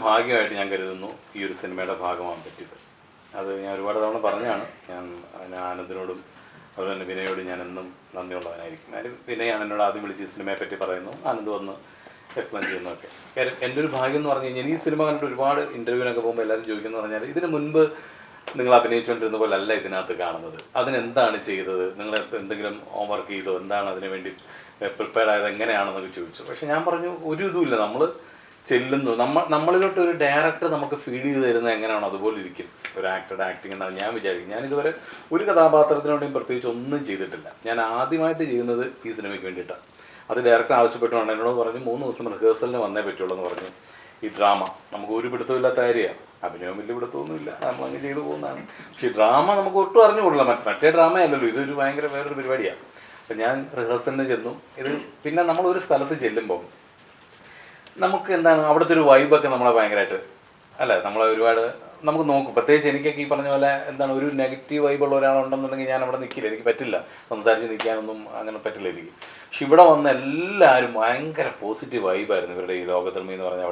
ഭാഗ്യമായിട്ട് ഞാൻ കരുതുന്നു ഈ ഒരു സിനിമയുടെ ഭാഗമാകാൻ പറ്റിയത്. അത് ഞാൻ ഒരുപാട് തവണ പറഞ്ഞാണ്. ഞാൻ ആനന്ദിനോടും അതുപോലെ തന്നെ വിനയോടും ഞാൻ എന്നും നന്ദിയുള്ളവനായിരിക്കും. വിനയാണ് എന്നോട് ആദ്യം വിളിച്ച് ഈ സിനിമയെ പറ്റി പറയുന്നു, ആനന്ദ് വന്ന് എക്സ്പ്ലെയിൻ ചെയ്യുന്നതൊക്കെ. കാര്യം എൻ്റെ ഒരു ഭാഗ്യം എന്ന് പറഞ്ഞു കഴിഞ്ഞാൽ ഈ സിനിമ കണ്ടിട്ട് ഒരുപാട് ഇൻ്റർവ്യൂവിനൊക്കെ പോകുമ്പോൾ എല്ലാവരും ചോദിക്കുന്നത് പറഞ്ഞാൽ ഇതിന് മുൻപ് നിങ്ങൾ അഭിനയിച്ചുകൊണ്ടിരുന്ന പോലെ അല്ല ഇതിനകത്ത് കാണുന്നത്, അതിനെന്താണ് ചെയ്തത്, നിങ്ങൾ എന്തെങ്കിലും ഹോംവർക്ക് ചെയ്തോ, എന്താണ് അതിനു വേണ്ടി പ്രിപ്പയർ ആയത്, എങ്ങനെയാണെന്നൊക്കെ ചോദിച്ചു. പക്ഷെ ഞാൻ പറഞ്ഞു ഒരു ഇതുമില്ല, നമ്മൾ ചെല്ലുന്നു, നമ്മളിലോട്ട് ഒരു ഡയറക്ടർ നമുക്ക് ഫീഡ് ചെയ്ത് തരുന്നത് എങ്ങനെയാണോ അതുപോലെ ഇരിക്കും ഒരു ആക്ടറുടെ ആക്ടിങ് എന്നാണ് ഞാൻ വിചാരിക്കും. ഞാനിതുവരെ ഒരു കഥാപാത്രത്തിനോടെയും പ്രത്യേകിച്ച് ഒന്നും ചെയ്തിട്ടില്ല. ഞാൻ ആദ്യമായിട്ട് ചെയ്യുന്നത് ഈ സിനിമയ്ക്ക് വേണ്ടിയിട്ടാണ്. അത് ഡയറക്ടർ ആവശ്യപ്പെട്ടുകൊണ്ട് എന്നോട് പറഞ്ഞു 3 ദിവസം റിഹേഴ്സലിന് വന്നേ പറ്റുള്ളൂ എന്ന് പറഞ്ഞു. ഈ ഡ്രാമ നമുക്ക് ഒരു പിടുത്തമില്ലാത്ത കാര്യമാണ്, അഭിനയം വലിയ പിടുത്തമൊന്നുമില്ല, നമ്മളങ്ങനെ ചെയ്തു പോകുന്നതാണ്. പക്ഷേ ഈ ഡ്രാമ നമുക്ക് ഒട്ടും അറിഞ്ഞുകൂടില്ല, മറ്റേ ഡ്രാമയല്ലല്ലോ, ഇതൊരു ഭയങ്കര വേറൊരു പരിപാടിയാണ്. അപ്പം ഞാൻ റിഹേഴ്സലിന് ചെന്നു. ഇത് പിന്നെ നമ്മളൊരു സ്ഥലത്ത് ചെല്ലുമ്പോൾ നമുക്ക് എന്താണ് അവിടുത്തെ ഒരു വൈബൊക്കെ നമ്മളെ ഭയങ്കരമായിട്ട് അല്ലേ, നമ്മളെ ഒരുപാട് നമുക്ക് നോക്കും. പ്രത്യേകിച്ച് എനിക്കൊക്കെ ഈ പറഞ്ഞ പോലെ എന്താണ് ഒരു നെഗറ്റീവ് വൈബുള്ള ഒരാളുണ്ടെന്നുണ്ടെങ്കിൽ ഞാൻ അവിടെ നിൽക്കില്ല, എനിക്ക് പറ്റില്ല, സംസാരിച്ച് നിൽക്കാനൊന്നും അങ്ങനെ പറ്റില്ല എനിക്ക്. പക്ഷെ ഇവിടെ വന്ന എല്ലാവരും ഭയങ്കര പോസിറ്റീവ് വൈബായിരുന്നു. ഇവരുടെ ഈ ലോകധർമ്മി എന്ന് പറഞ്ഞാൽ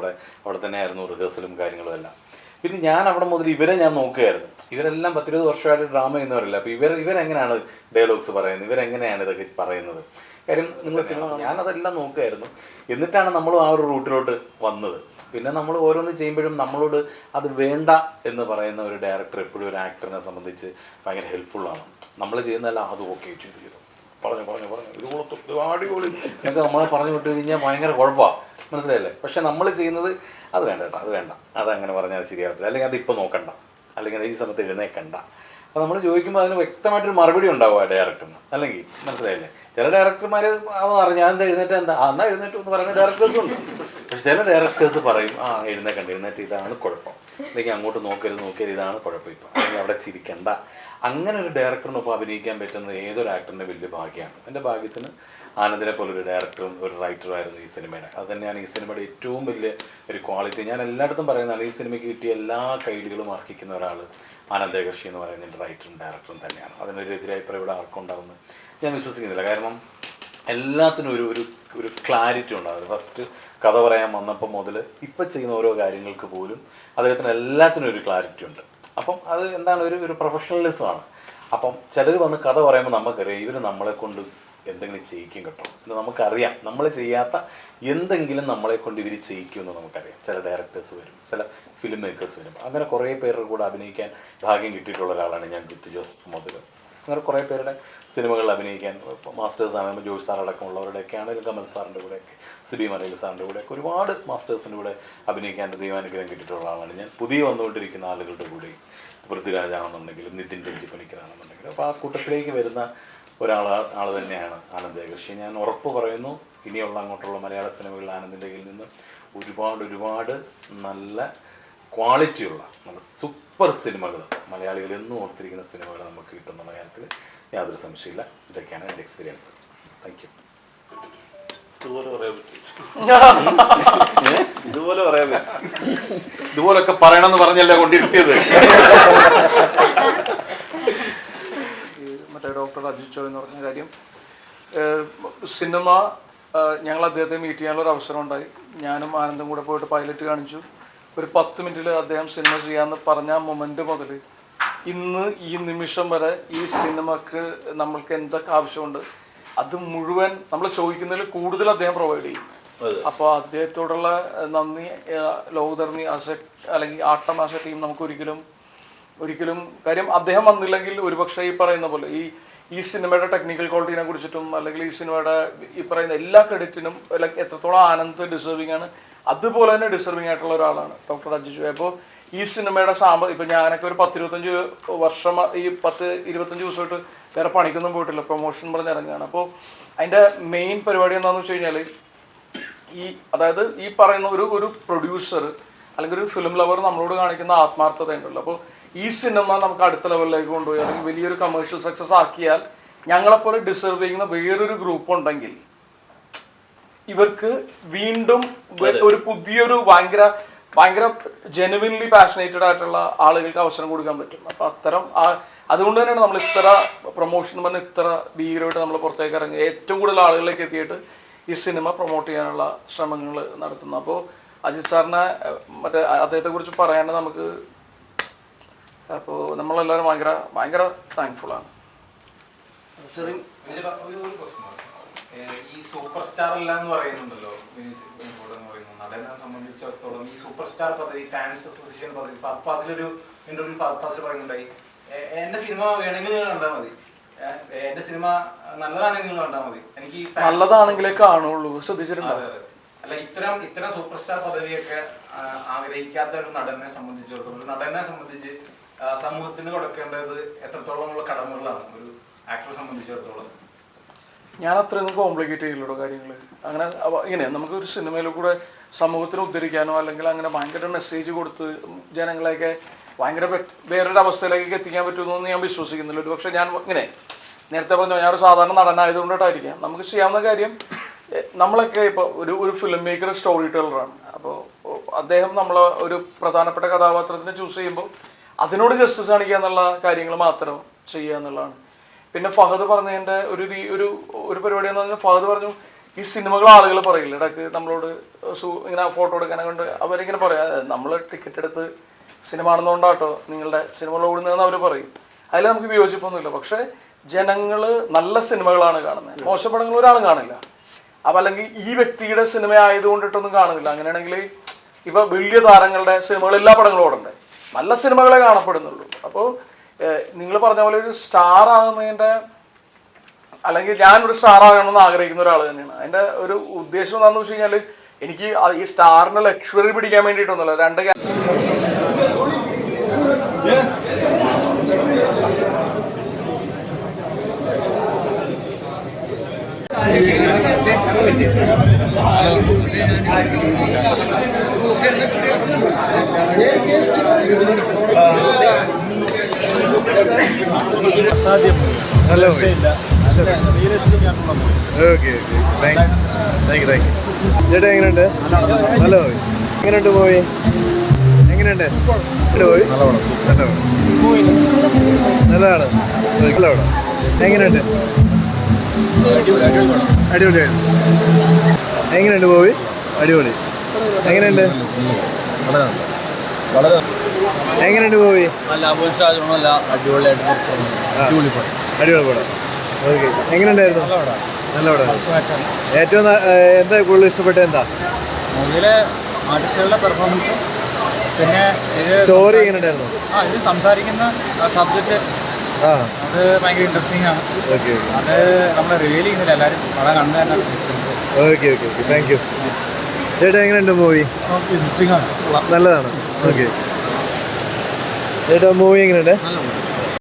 അവിടെ തന്നെയായിരുന്നു റിഹേഴ്സലും കാര്യങ്ങളും എല്ലാം. പിന്നെ ഞാൻ അവിടെ മുതൽ ഇവരെ ഞാൻ നോക്കുകയായിരുന്നു. ഇവരെല്ലാം 10-20 വർഷമായിട്ട് ഡ്രാമ ചെയ്യുന്നവരല്ല. അപ്പോൾ ഇവരെങ്ങനെയാണ് ഡയലോഗ്സ് പറയുന്നത്, ഇവരെങ്ങനെയാണ് ഇതൊക്കെ പറയുന്നത്. കാര്യം നിങ്ങൾ സിനിമ ഞാനതെല്ലാം നോക്കുകയായിരുന്നു. എന്നിട്ടാണ് നമ്മൾ ആ ഒരു റൂട്ടിലോട്ട് വന്നത്. പിന്നെ നമ്മൾ ഓരോന്ന് ചെയ്യുമ്പോഴും നമ്മളോട് അത് വേണ്ട എന്ന് പറയുന്ന ഒരു ഡയറക്ടർ എപ്പോഴും ഒരു ആക്ടറിനെ സംബന്ധിച്ച് ഭയങ്കര ഹെൽപ്ഫുള്ളാണ്. നമ്മൾ ചെയ്യുന്നതല്ല അത് ഓക്കെ ചെയ്തു പറഞ്ഞു ഇത് അടിപൊളി എന്നൊക്കെ നമ്മളെ പറഞ്ഞു വിട്ട് കഴിഞ്ഞാൽ ഭയങ്കര കുഴപ്പമാണ്, മനസ്സിലായില്ലേ. പക്ഷെ നമ്മൾ ചെയ്യുന്നത് അത് വേണ്ട കേട്ടോ, അത് വേണ്ട, അതങ്ങനെ പറഞ്ഞാൽ ശരിയാകത്തില്ല, അല്ലെങ്കിൽ അത് ഇപ്പോൾ നോക്കണ്ട, അല്ലെങ്കിൽ ഈ സമയത്ത് എഴുന്നേക്കണ്ട. അപ്പോൾ നമ്മൾ ചോദിക്കുമ്പോൾ അതിന് വ്യക്തമായിട്ടൊരു മറുപടി ഉണ്ടാവും ആ ഡയറക്ടറിന്, അല്ലെങ്കിൽ മനസ്സിലായില്ലേ. ചില ഡയറക്ടർമാർ അത് പറഞ്ഞു ഞാൻ എന്താ എഴുന്നേറ്റ് എന്നാ എഴുന്നേറ്റു എന്ന് പറയുന്ന ഡയറക്ടേഴ്സും ഉണ്ട്. പക്ഷെ ചില ഡയറക്ടേഴ്സ് പറയും എഴുന്നേറ്റ് ഇതാണ് കുഴപ്പം, അല്ലെങ്കിൽ അങ്ങോട്ട് നോക്കരുത് ഇതാണ് കുഴപ്പം, ഇപ്പം അല്ലെങ്കിൽ അവിടെ ചിരിക്കണ്ട. അങ്ങനെ ഒരു ഡയറക്ടറിനൊപ്പം അഭിനയിക്കാൻ പറ്റുന്നത് ഏതൊരു ആക്ടറിൻ്റെ വലിയ ഭാഗ്യമാണ്. എൻ്റെ ഭാഗ്യത്തിന് ആനന്ദിനെ പോലൊരു ഡയറക്ടറും ഒരു റൈറ്ററും ആയിരുന്നു ഈ സിനിമയുടെ. അത് തന്നെയാണ് ഈ സിനിമയുടെ ഏറ്റവും വലിയ ഒരു ക്വാളിറ്റി. ഞാൻ എല്ലായിടത്തും പറയുന്നതാണ്, ഈ സിനിമയ്ക്ക് കിട്ടിയ എല്ലാ കൈഡികളും അർഹിക്കുന്ന ഒരാൾ ആനന്ദേകർഷി എന്ന് പറയുന്ന എൻ്റെ റൈറ്ററും ഡയറക്ടറും തന്നെയാണ്. അതിനൊരു എതിരഭിപ്രായം ഇവിടെ ആർക്കും ഉണ്ടാവുമെന്ന് ഞാൻ വിശ്വസിക്കുന്നില്ല. കാരണം എല്ലാത്തിനും ഒരു ക്ലാരിറ്റി ഉണ്ടാകും. ഫസ്റ്റ് കഥ പറയാൻ വന്നപ്പോൾ മുതൽ ഇപ്പം ചെയ്യുന്ന ഓരോ കാര്യങ്ങൾക്ക് പോലും അദ്ദേഹത്തിന് എല്ലാത്തിനും ഒരു ക്ലാരിറ്റി ഉണ്ട്. അപ്പം അത് എന്താണ് ഒരു പ്രൊഫഷണലിസമാണ്. അപ്പം ചിലർ വന്ന് കഥ പറയുമ്പോൾ നമുക്കറിയാം ഇവർ നമ്മളെ കൊണ്ട് എന്തെങ്കിലും ചെയ്യിക്കും കേട്ടോ എന്ന് നമുക്കറിയാം. നമ്മൾ ചെയ്യാത്ത എന്തെങ്കിലും നമ്മളെ കൊണ്ട് ഇവർ ചെയ്യിക്കുമെന്ന് നമുക്കറിയാം. ചില ഡയറക്ടേഴ്സ് വരും, ചില ഫിലിം മേക്കേഴ്സ് വരും. അങ്ങനെ കുറേ പേരുടെ കൂടെ അഭിനയിക്കാൻ ഭാഗ്യം കിട്ടിയിട്ടുള്ള ഒരാളാണ് ഞാൻ ജിത്തു ജോസഫ് മുതൽ. അങ്ങനെ കുറേ പേരുടെ സിനിമകളിൽ അഭിനയിക്കാൻ മാസ്റ്റേഴ്സ് ആണെങ്കിൽ ജോഷ് സാർ അടക്കമുള്ളവരുടെയൊക്കെ ആണെങ്കിലും കമൽ സാറിൻ്റെ കൂടെയൊക്കെ സിബി മലയിൽ സാറിൻ്റെ കൂടെയൊക്കെ ഒരുപാട് മാസ്റ്റേഴ്സിൻ്റെ കൂടെ അഭിനയിക്കാൻ ദൈവാനുഗ്രഹം കിട്ടിയിട്ടുള്ള ആളാണ് ഞാൻ. പുതിയ വന്നുകൊണ്ടിരിക്കുന്ന ആളുകളുടെ കൂടെയും പൃഥ്വിരാജാണെന്നുണ്ടെങ്കിലും നിതിൻ രഞ്ജിപ്പണിക്കറാണെന്നുണ്ടെങ്കിലും അപ്പോൾ ആ കൂട്ടത്തിലേക്ക് വരുന്ന ആൾ തന്നെയാണ് ആനന്ദേകർഷി. ഞാൻ ഉറപ്പ് പറയുന്നു, ഇനിയുള്ള അങ്ങോട്ടുള്ള മലയാള സിനിമകളിൽ ആനന്ദിൻ്റെ കയ്യിൽ നിന്ന് ഒരുപാട് നല്ല ക്വാളിറ്റിയുള്ള നല്ല സൂപ്പർ സിനിമകൾ മലയാളികൾ എന്നും ഓർത്തിരിക്കുന്ന സിനിമകൾ നമുക്ക് കിട്ടുന്നുള്ള കാര്യത്തിൽ യാതൊരു സംശയമില്ല. ഇതൊക്കെയാണ് എൻ്റെ എക്സ്പീരിയൻസ്. Thank you. ഇതുപോലൊക്കെ പറയണമെന്ന് പറഞ്ഞല്ലേ കൊണ്ടിരുത്തിയത്. മറ്റേ ഡോക്ടർ അജിത് ചോയ് എന്ന് പറഞ്ഞ കാര്യം, സിനിമ ഞങ്ങൾ അദ്ദേഹത്തെ മീറ്റ് ചെയ്യാനുള്ള ഒരു അവസരം ഉണ്ടായി. ഞാനും ആനന്ദും കൂടെ പോയിട്ട് പൈലറ്റ് കാണിച്ചു. ഒരു 10 മിനിറ്റിൽ അദ്ദേഹം സിനിമ ചെയ്യാമെന്ന് പറഞ്ഞ മൊമെന്റ് മുതൽ ഇന്ന് ഈ നിമിഷം വരെ ഈ സിനിമക്ക് നമ്മൾക്ക് എന്തൊക്കെ ആവശ്യമുണ്ട് അത് മുഴുവൻ നമ്മൾ ചോദിക്കുന്നതിൽ കൂടുതൽ അദ്ദേഹം പ്രൊവൈഡ് ചെയ്യും. അപ്പോൾ അദ്ദേഹത്തോടുള്ള നന്ദി ലോകധർമ്മി അല്ലെങ്കിൽ ആട്ടം ആശ ടീം നമുക്ക് ഒരിക്കലും കാര്യം അദ്ദേഹം വന്നില്ലെങ്കിൽ ഒരുപക്ഷെ ഈ പറയുന്ന പോലെ ഈ സിനിമയുടെ ടെക്നിക്കൽ ക്വാളിറ്റിനെ കുറിച്ചിട്ടും അല്ലെങ്കിൽ ഈ സിനിമയുടെ ഈ പറയുന്ന എല്ലാ ക്രെഡിറ്റിനും എത്രത്തോളം ആനന്ദ് ഡിസേർവിംഗ് ആണ് അതുപോലെ തന്നെ ഡിസേർവിംഗ് ആയിട്ടുള്ള ഒരാളാണ് ഡോക്ടർ അജിത് ചോയ്. അപ്പോൾ ഈ സിനിമയുടെ ഇപ്പം ഞാനൊക്കെ ഒരു 10-25 വർഷം ഈ 10-25 ദിവസമായിട്ട് വേറെ പണിക്കൊന്നും പോയിട്ടില്ല, പ്രൊമോഷൻ പറഞ്ഞ് ഇറങ്ങുകയാണ്. അപ്പോൾ അതിൻ്റെ മെയിൻ പരിപാടി എന്താണെന്ന് വെച്ച് കഴിഞ്ഞാൽ അതായത് ഈ പറയുന്ന ഒരു പ്രൊഡ്യൂസർ അല്ലെങ്കിൽ ഒരു ഫിലിം ലവർ നമ്മളോട് കാണിക്കുന്ന ആത്മാർത്ഥത ഉണ്ടല്ലോ. അപ്പോൾ ഈ സിനിമ നമുക്ക് അടുത്ത ലെവലിലേക്ക് കൊണ്ടുപോയി അല്ലെങ്കിൽ വലിയൊരു കമേഴ്ഷ്യൽ സക്സസ് ആക്കിയാൽ ഞങ്ങളെപ്പോലെ ഡിസേർവ് ചെയ്യുന്ന വേറൊരു ഗ്രൂപ്പ് ഉണ്ടെങ്കിൽ ഇവർക്ക് വീണ്ടും ഒരു പുതിയൊരു ഭയങ്കര ജെനുവിൻലി പാഷനേറ്റഡ് ആയിട്ടുള്ള ആളുകൾക്ക് അവസരം കൊടുക്കാൻ പറ്റും. അപ്പം അതുകൊണ്ട് തന്നെയാണ് നമ്മൾ ഇത്ര പ്രൊമോഷൻ പറഞ്ഞ് ഇത്ര ഭീകരമായിട്ട് നമ്മൾ പുറത്തേക്ക് ഇറങ്ങി ഏറ്റവും കൂടുതൽ ആളുകളിലേക്ക് എത്തിയിട്ട് ഈ സിനിമ പ്രൊമോട്ട് ചെയ്യാനുള്ള ശ്രമങ്ങൾ നടത്തുന്നത്. അപ്പോൾ അജിത് സാറിനെ മറ്റേ അദ്ദേഹത്തെക്കുറിച്ച് പറയാണ്ട് നമുക്ക്. അപ്പോൾ നമ്മളെല്ലാവരും ഭയങ്കര താങ്ക്ഫുള്ളാണ്. ഈ സൂപ്പർ സ്റ്റാർ അല്ല എന്ന് പറയുന്നുണ്ടല്ലോ നടനെ സംബന്ധിച്ചിടത്തോളം, ഈ സൂപ്പർ സ്റ്റാർ പദവി, ഫാൻസ് അസോസിയേഷൻ പദവി, ഫഹദ് ഫാസിലൊരു ഇന്റർവ്യൂ ഫഹദ് ഫാസിൽ പറയുന്നുണ്ടായി, എന്റെ സിനിമ വേണമെങ്കിൽ നിങ്ങൾ കണ്ടാൽ മതി, എന്റെ സിനിമ നല്ലതാണെങ്കിൽ നിങ്ങൾ കണ്ടാൽ മതി, എനിക്ക് നല്ലതാണെങ്കിലേ കാണുള്ളൂ. ശ്രദ്ധിച്ചിട്ടുണ്ടോ? അല്ല, ഇത്തരം സൂപ്പർ സ്റ്റാർ പദവിയൊക്കെ ആഗ്രഹിക്കാത്ത ഒരു നടനെ സംബന്ധിച്ചിടത്തോളം, ഒരു നടനെ സംബന്ധിച്ച് സമൂഹത്തിന് കൊടുക്കേണ്ടത് എത്രത്തോളമുള്ള കടമകളാണ് ഒരു ആക്ടറെ സംബന്ധിച്ചിടത്തോളം? ഞാൻ അത്രയൊന്നും കോംപ്ലിക്കേറ്റ് ചെയ്യില്ലല്ലോ കാര്യങ്ങൾ. അങ്ങനെ ഇങ്ങനെ നമുക്കൊരു സിനിമയിൽ കൂടെ സമൂഹത്തിന് ഉദ്ധരിക്കാനോ അല്ലെങ്കിൽ അങ്ങനെ ഭയങ്കര മെസ്സേജ് കൊടുത്ത് ജനങ്ങളെയൊക്കെ ഭയങ്കര വേറൊരു അവസ്ഥയിലേക്ക് എത്തിക്കാൻ പറ്റുമെന്നൊന്നും ഞാൻ വിശ്വസിക്കുന്നില്ല. ഒരു പക്ഷേ ഞാൻ ഇങ്ങനെ നേരത്തെ പറഞ്ഞു, ഞാനൊരു സാധാരണ നടനായതുകൊണ്ടിട്ടായിരിക്കാം നമുക്ക് ചെയ്യാവുന്ന കാര്യം. നമ്മളൊക്കെ ഇപ്പോൾ ഒരു ഫിലിം മേക്കർ, സ്റ്റോറി ടെല്ലറാണ്. അപ്പോൾ അദ്ദേഹം നമ്മളെ ഒരു പ്രധാനപ്പെട്ട കഥാപാത്രത്തിനെ ചൂസ് ചെയ്യുമ്പോൾ അതിനോട് ജസ്റ്റിസ് കാണിക്കുക എന്നുള്ള കാര്യങ്ങൾ മാത്രം ചെയ്യുക എന്നുള്ളതാണ്. പിന്നെ ഫഹദ് പറഞ്ഞതിൻ്റെ ഒരു പരിപാടി എന്ന് പറഞ്ഞാൽ, ഫഹദ് പറഞ്ഞു ഈ സിനിമകൾ ആളുകൾ പറയില്ല ഇടയ്ക്ക് നമ്മളോട് ഇങ്ങനെ ഫോട്ടോ എടുക്കാനെ കൊണ്ട് അവരിങ്ങനെ പറയാം, നമ്മൾ ടിക്കറ്റ് എടുത്ത് സിനിമ ആണെന്നുകൊണ്ടാട്ടോ നിങ്ങളുടെ സിനിമകൾ ഓടുന്നതെന്ന് അവർ പറയും. അതിൽ നമുക്ക് വിയോജിപ്പൊന്നുമില്ല. പക്ഷേ ജനങ്ങൾ നല്ല സിനിമകളാണ് കാണുന്നത്, മോശം പടങ്ങൾ ഒരാളും കാണില്ല. അപ്പം അല്ലെങ്കിൽ ഈ വ്യക്തിയുടെ സിനിമ ആയതുകൊണ്ടിട്ടൊന്നും കാണുന്നില്ല. അങ്ങനെയാണെങ്കിൽ ഇപ്പം വലിയ താരങ്ങളുടെ സിനിമകൾ എല്ലാ പടങ്ങളും ഓടണ്ടേ, നല്ല സിനിമകളെ കാണപ്പെടുന്നുള്ളൂ. അപ്പോൾ നിങ്ങൾ പറഞ്ഞ പോലെ ഒരു സ്റ്റാർ ആകുന്നതിൻ്റെ, അല്ലെങ്കിൽ ഞാനൊരു സ്റ്റാർ ആകണമെന്ന് ആഗ്രഹിക്കുന്ന ഒരാൾ തന്നെയാണ്. അതിൻ്റെ ഒരു ഉദ്ദേശം എന്താണെന്ന് വെച്ച് കഴിഞ്ഞാൽ, എനിക്ക് ഈ സ്റ്റാറിൻ്റെ ലക്ഷറി പിടിക്കാൻ വേണ്ടിയിട്ടൊന്നുമില്ല. രണ്ട് ചേട്ടാ എങ്ങനെയുണ്ട്? നല്ല പോയി. എങ്ങനെയുണ്ട് പോയി? എങ്ങനെയുണ്ട് പോയി? നല്ലതാണ്. നല്ല പടം. എങ്ങനെയുണ്ട്? അടിപൊളിയാണ്. എങ്ങനെയുണ്ട് പോയി? അടിപൊളി. എങ്ങനെയുണ്ട്? എങ്ങനെയുണ്ട് പോയി? അടിപൊളി പടം. ഓക്കെ. എങ്ങനെയുണ്ടായിരുന്നു? നല്ല പടം. ഏറ്റവും എന്താ കൂടുതൽ ഇഷ്ടപ്പെട്ടത്? എന്താ മൂവിയിലെ ആർട്ടിസ്റ്റുകളുടെ പെർഫോമൻസും പിന്നെ സ്റ്റോറി എങ്ങനെയുണ്ടായിരുന്നു? ഇത് സംസാരിക്കുന്ന സബ്ജക്റ്റ് അത് ഭയങ്കര ഇൻട്രസ്റ്റിംഗ് ആണ്. ഓക്കെ. അത് നമ്മൾ റിവീൽ ചെയ്യുന്നില്ല, എല്ലാവരും പടം കണ്ടു തന്നെ. Okay okay okay, thank you. ചേട്ടാ എങ്ങനെയുണ്ട് മൂവി? ഇൻട്രസ്റ്റിംഗ് ആണ്, നല്ലതാണ്. ഓക്കെ. ചേട്ടാ മൂവി എങ്ങനെയുണ്ട്? നല്ല